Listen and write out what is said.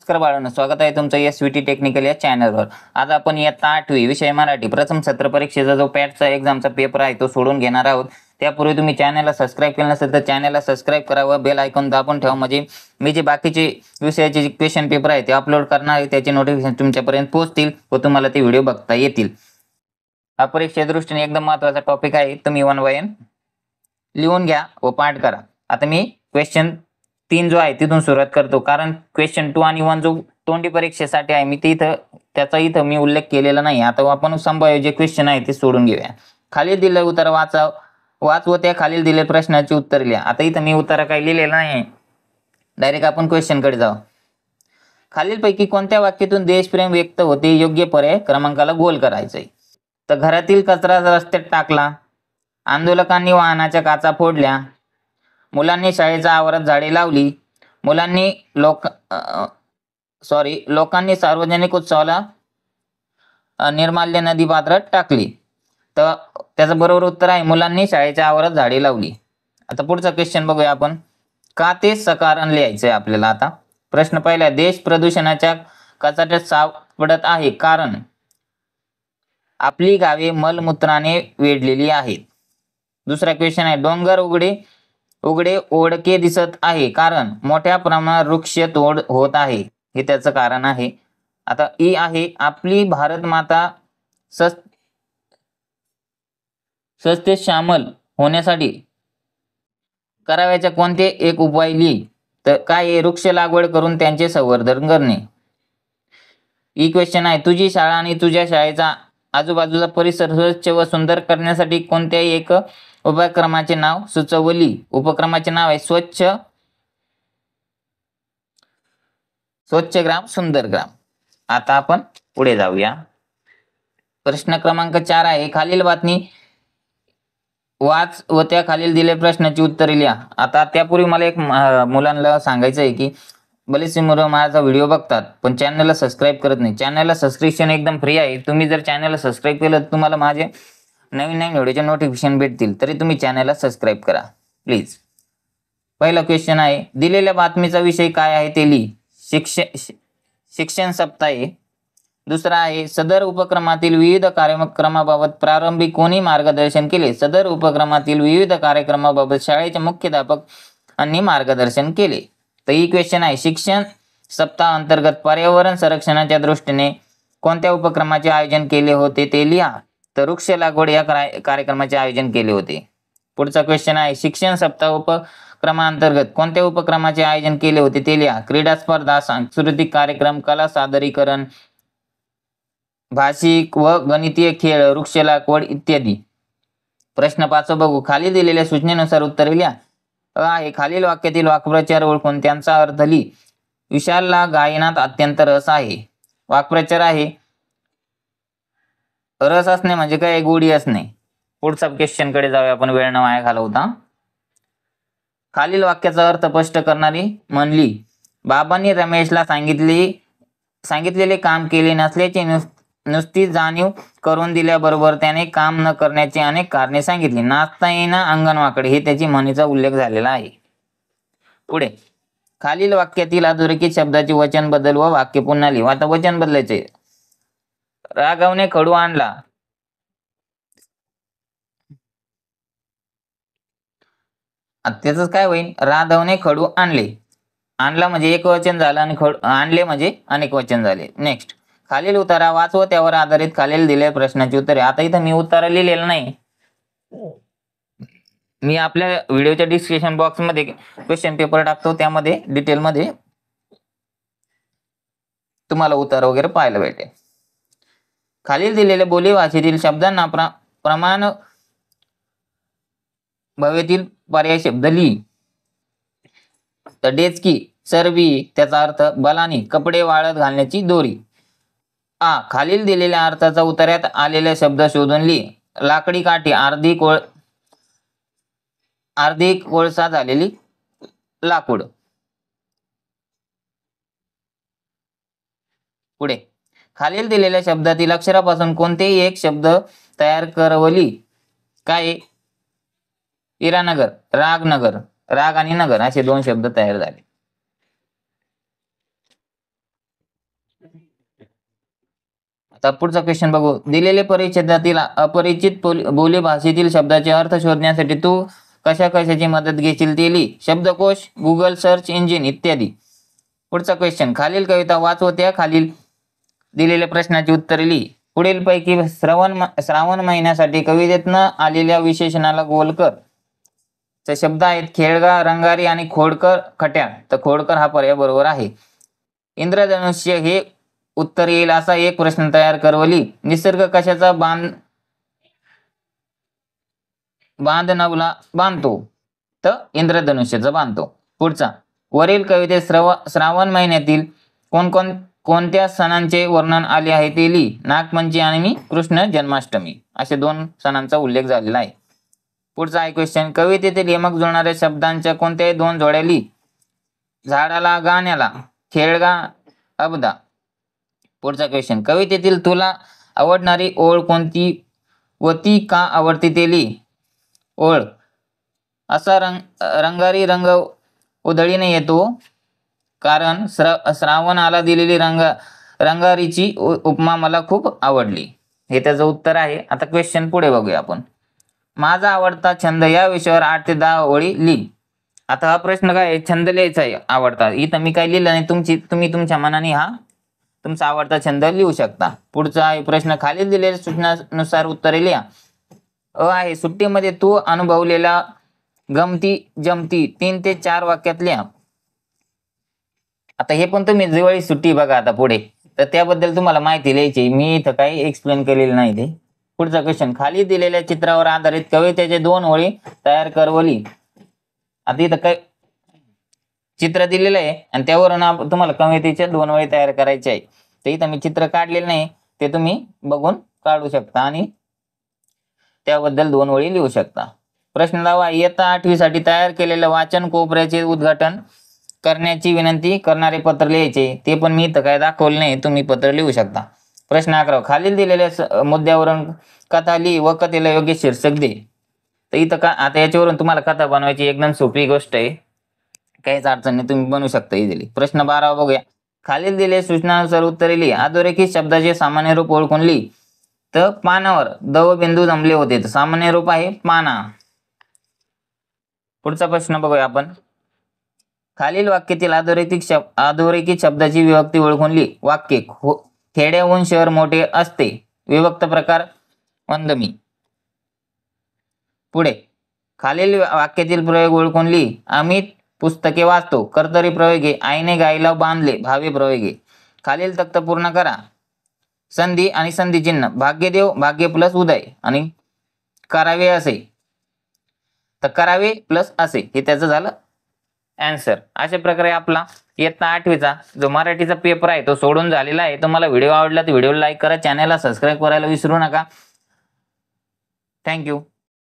नमस्कार बाळांनो, स्वागत आहे तुमचं एसवीटी टेक्निकल या चॅनलवर। आज आपण इयत्ता 8वी विषय मराठी प्रथम सत्र परीक्षेचा जो पॅटचा एक्झामचा पेपर आहे तो सोडून घेणार आहोत। त्यापूर्वी तुम्ही चॅनलला सबस्क्राइब केलं नसेल तर चॅनलला सबस्क्राइब करा व बेल आयकॉन दाबून ठेवा, म्हणजे मी जे बाकीचे विषयाचे जे क्वेश्चन पेपर आहे ते अपलोड करणार आहे त्याचे नोटिफिकेशन तुमच्यापर्यंत पोहोचतील व तुम्हाला ते व्हिडिओ बघता येतील। हा परीक्षेच्या दृष्टीने एकदम महत्त्वाचा टॉपिक आहे, तुम्ही 1 बाय 1 लिहून घ्या व पाठ करा। आता मी क्वेश्चन 3 जो आहे तिथून सुरुवात करतो, कारण क्वेश्चन 2 आणि 1 जो तोंडी परीक्षेसाठी आहे मी त्याचा इथं मी उल्लेख केलेला नाही। आता आपण संभाव्य जे क्वेश्चन आहे ते सोडून घेऊया। खाली दिलेले उत्तर वाच व त्या खाली दिलेल्या प्रश्नाची उत्तर लिहा। आता इथं मी उत्तर काही लिहिलेलं नाही, डायरेक्ट आपण क्वेश्चन कडे जाऊ। खालीलपैकी कोणत्या वाक्यातून देशप्रेम व्यक्त होते? योग्य पर्याय क्रमांकाला गोल करायचंय। तर घरातील कचरा रस्त्यात टाकला, आंदोलकांनी वाहनाच्या काचा फोडल्या, मुलांनी शाळेच्या आवारात झाडे लावली, लोकांनी सार्वजनिक उत्सवाला निर्माल्य नदी पात्रात टाकली। तर त्याचं बरोबर उत्तर आहे मुलांनी शाळेच्या आवारात झाडे लावली। आता पुढचा क्वेश्चन बघूया आपण। का ते सकारण लिहायचंय आपल्याला। आता प्रश्न पहिला, देश प्रदूषणाच्या कचाट्यात सापडत आहे कारण आपली गावे मलमूत्राने वेढलेली आहेत। दुसरा क्वेश्चन आहे, डोंगर उघडे ओढके दिसत आहे कारण मोठ्या प्रमाणात वृक्ष तोड होत आहे, हे त्याचं कारण आहे। आता ई आहे, आपली भारत माता सस्ते शामल होण्यासाठी करावयाच्या कोणते एक उपाय लिही। तर काय आहे, वृक्ष लागवड करून त्यांचे संवर्धन करणे। ई क्वेश्चन आहे, तुझी शाळा आणि तुझ्या शाळेचा आजूबाजूचा परिसर स्वच्छ व सुंदर करण्यासाठी कोणत्याही एक उपक्रमाचे नाव सुचवली। उपक्रमाचे नाव आहे स्वच्छ ग्राम सुंदर ग्राम। आता आपण पुढे जाऊया। प्रश्न क्रमांक 4 आहे, खालील बातमी वाच व त्या खालील दिलेल्या प्रश्नाची उत्तरे लिहा। आता त्यापूर्वी मला एक मुलांना सांगायचं आहे की बरेचसे मुलं माझा व्हिडिओ बघतात पण चॅनलला सबस्क्राईब करत नाही। चॅनलला सबस्क्रिप्शन एकदम फ्री आहे, तुम्ही जर चॅनलला सबस्क्राईब केलं तर तुम्हाला माझे नवीन व्हिडिओचे नोटिफिकेशन भेटतील, तरी तुम्ही चॅनलला सबस्क्राईब करा प्लीज। पहिला क्वेश्चन आहे, दिलेल्या बातमीचा विषय काय आहे ते लिही। शिक्षण सप्ताह आहे। दुसरा आहे, सदर उपक्रमातील विविध कार्यक्रमाबाबत प्रारंभी कोणी मार्गदर्शन केले? सदर उपक्रमातील विविध कार्यक्रमाबाबत शाळेच्या मुख्याध्यापकांनी मार्गदर्शन केले। तर ही क्वेश्चन आहे, शिक्षण सप्ताह अंतर्गत पर्यावरण संरक्षणाच्या दृष्टीने कोणत्या उपक्रमाचे आयोजन केले होते ते लिहा। तर वृक्ष लागवड या कार्यक्रमाचे आयोजन केले होते। पुढचा क्वेश्चन आहे, शिक्षण सप्ताह उपक्रमांतर्गत कोणत्या उपक्रमाचे आयोजन केले होते ते लिहा। क्रीडा स्पर्धा, सांस्कृतिक कार्यक्रम, कला सादरीकरण, भाषिक व गणितीय खेळ, वृक्ष लागवड इत्यादी। प्रश्न 5 बघू, खाली दिलेल्या सूचनेनुसार उत्तरे लिहा। आहे, खालील वाक्यातील वाक्प्रचार ओळखून त्यांचा अर्थ लिही। विशालला गायनात अत्यंत रस आहे। वाक्प्रचार आहे, रस असणे म्हणजे काय? गोडी असणे। पुढचा क्वेश्चन कडे जाऊया आपण, वेळ न वाया घालवता। खालील वाक्याचा अर्थ स्पष्ट करणारी म्हण लिही। बाबांनी रमेशला सांगितलेले काम केले नसल्याची नुसती जाणीव करून दिल्याबरोबर त्याने काम न करण्याची अनेक कारणे सांगितली। नाचता येईना अंगण वाकडे, हे त्याची म्हणीचा उल्लेख झालेला आहे। पुढे, खालील वाक्यातील अधोरेखित शब्दाचे वचन बदल व वाक्य पुन्हा लिहा। आता वचन बदलायचे। राघवने खडू आणला, त्याच काय होईल? राघवने खडू आणले। आणला म्हणजे एक वचन झालं आणि आणले म्हणजे अनेक वचन झाले। नेक्स्ट, खालील उतारा वाच व त्यावर आधारित खालील दिलेल्या प्रश्नाची उत्तरे। आता इथं मी उत्तर लिहिलेलं नाही, मी आपल्या व्हिडिओच्या डिस्क्रिप्शन बॉक्स मध्ये क्वेश्चन पेपर टाकतो, त्यामध्ये डिटेल मध्ये तुम्हाला उत्तर वगैरे पाहायला भेटेल। खालील दिलेल्या बोली भाषेतील शब्दांना प्रमाण भवेतील पर्याय शब्द लिही। तर डेचकी, चरबी, त्याचा अर्थ बलानी, कपडे वाळत घालण्याची दोरी। खालील दिलेल्या अर्थाचा उत्तरात आलेले शब्द शोधून लिही। लाकडी काठी, अर्धी कोळसा झालेली लाकूड। पुढे, खालील दिलेल्या शब्दातील अक्षरापासून कोणतेही एक शब्द तयार करवली। काय? इरानगर, रागनगर, राग आणि नगर असे 2 शब्द तयार झाले। आता पुढचा क्वेश्चन बघू. दिलेले परिच्छेदातील अपरिचित बोली भाषेतील शब्दाचे अर्थ शोधण्यासाठी तू कशा कशाची मदत घेशील ते लिही. शब्दकोश, गुगल सर्च इंजिन इत्यादी. पुढचा क्वेश्चन. खालील कविता वाच व त्या खालील दिलेल्या प्रश्नाची उत्तरे लिही. पुढीलपैकी श्रावण महिन्यासाठी कवितेतनं आलेल्या विशेषणाला गोल कर. तर शब्द आहेत खेळगा, रंगारी आणि खोडकर खट्याळ. तर खोडकर हा पर्याय बरोबर आहे. इंद्रधनुष्य हे उत्तर येईल असा एक प्रश्न तयार कर व लिही. निसर्ग कशाचा बांधतो? तर इंद्रधनुष्याचा बांधतो. पुढचा. वरील कवितेत श्रावण महिन्यातील कोणत्या सणांचे वर्णन आले आहे ते लिही. नागपंचमी आणि कृष्ण जन्माष्टमी असे 2 सणांचा उल्लेख झालेला आहे. पुढचा आहे क्वेश्चन. कवितेतील यमक जुळणाऱ्या शब्दांच्या कोणत्याही 2 जोड्या लिही. झाडाला, गाण्याला, खेळगा, अबदा. पुढचा क्वेश्चन. कवितेतील तुला आवडणारी ओळ कोणती व ती का आवडते ते लिही. ओळ. असा रंगारी रंग उधळीने येतो कारण श्रावणाला दिलेली रंगारीची उपमा मला खूप आवडली. हे त्याचं उत्तर आहे. आता क्वेश्चन पुढे बघूया आपण. माझा आवडता छंद या विषयावर 8 ते 10 ओळी लिही. आता हा प्रश्न काय आहे, छंद लिहायचा आहे आवडता. इथं मी काय लिहिलं नाही, तुम्ही तुमच्या मनाने हा तुमचा आवडता छंद लिहू शकता. पुढचा आहे प्रश्न. खालील दिलेल्या सूचनानुसार उत्तरे लिहा. अ आहे सुट्टीमध्ये तू अनुभवलेला गमती जमती 3 ते 4 वाक्यात लिहा. आता हे पण तुम्ही दिवाळी सुट्टी बघा आता पुढे, तर त्याबद्दल तुम्हाला माहिती लिहायची. मी इथं काही एक्सप्लेन केलेलं नाही ते. पुढचा क्वेश्चन. खाली दिलेल्या चित्रावर आधारित कवितेचे 2 ओळी तयार कर व लिही. आता इथं काय चित्र दिलेलं आहे आणि त्यावरून तुम्हाला कवितेच्या 2 ओळी तयार करायचे आहे. तर इथं मी चित्र काढलेलं नाही, ते तुम्ही बघून काढू शकता आणि त्याबद्दल 2 ओळी लिहू शकता. प्रश्न 10. इयत्ता 8वी साठी तयार केलेल्या वाचन कोपऱ्याचे उद्घाटन करण्याची विनंती करणारे पत्र लिहायचे. ते पण मी इथं काय दाखवलं नाही, तुम्ही पत्र लिहू शकता. प्रश्न 11. खालील दिलेल्या मुद्द्यावरून कथा लिही व कथेला योग्य शीर्षक दे. तर इथं आता याच्यावरून तुम्हाला कथा बनवायची एकदम सोपी गोष्ट आहे, काहीच अडचण नाही, तुम्ही बनवू शकता इझिली. प्रश्न 12 बघूया. खालील दिलेल्या सूचनानुसार उत्तरे लिही. अधोरेखित शब्दाचे सामान्य रूप ओळखून लिही. तर पानावर दवबिंदू जमले होते, तर सामान्य रूप आहे पाना. पुढचा प्रश्न बघूया आपण. खालील वाक्यातील अधोरेखित शब्दाची विभक्ती ओळखून लिही. वाक्य खेड्याहून शहर मोठे असते. विभक्त प्रकार वंदमी. पुढे. खालील वाक्यातील प्रयोग ओळखून लिही. आम्ही पुस्तके वाचतो. कर्तरी प्रयोगे. आईने गाईला बांधले. भावी प्रयोगे. खालील तक्ता पूर्ण करा. संधी आणि संधी चिन्ह. भाग्यदेव, भाग्य प्लस उदय आणि करावे असे, तर करावे प्लस असे हे त्याचं झालं आन्सर. अशा प्रकारे आपला इयत्ता 8वीचा जो मराठीचा पेपर आहे तो सोडून झालेला आहे. तुम्हाला व्हिडिओ आवडला तर व्हिडिओला लाईक करा, चॅनलला सबस्क्राईब करायला विसरू नका. थँक्यू.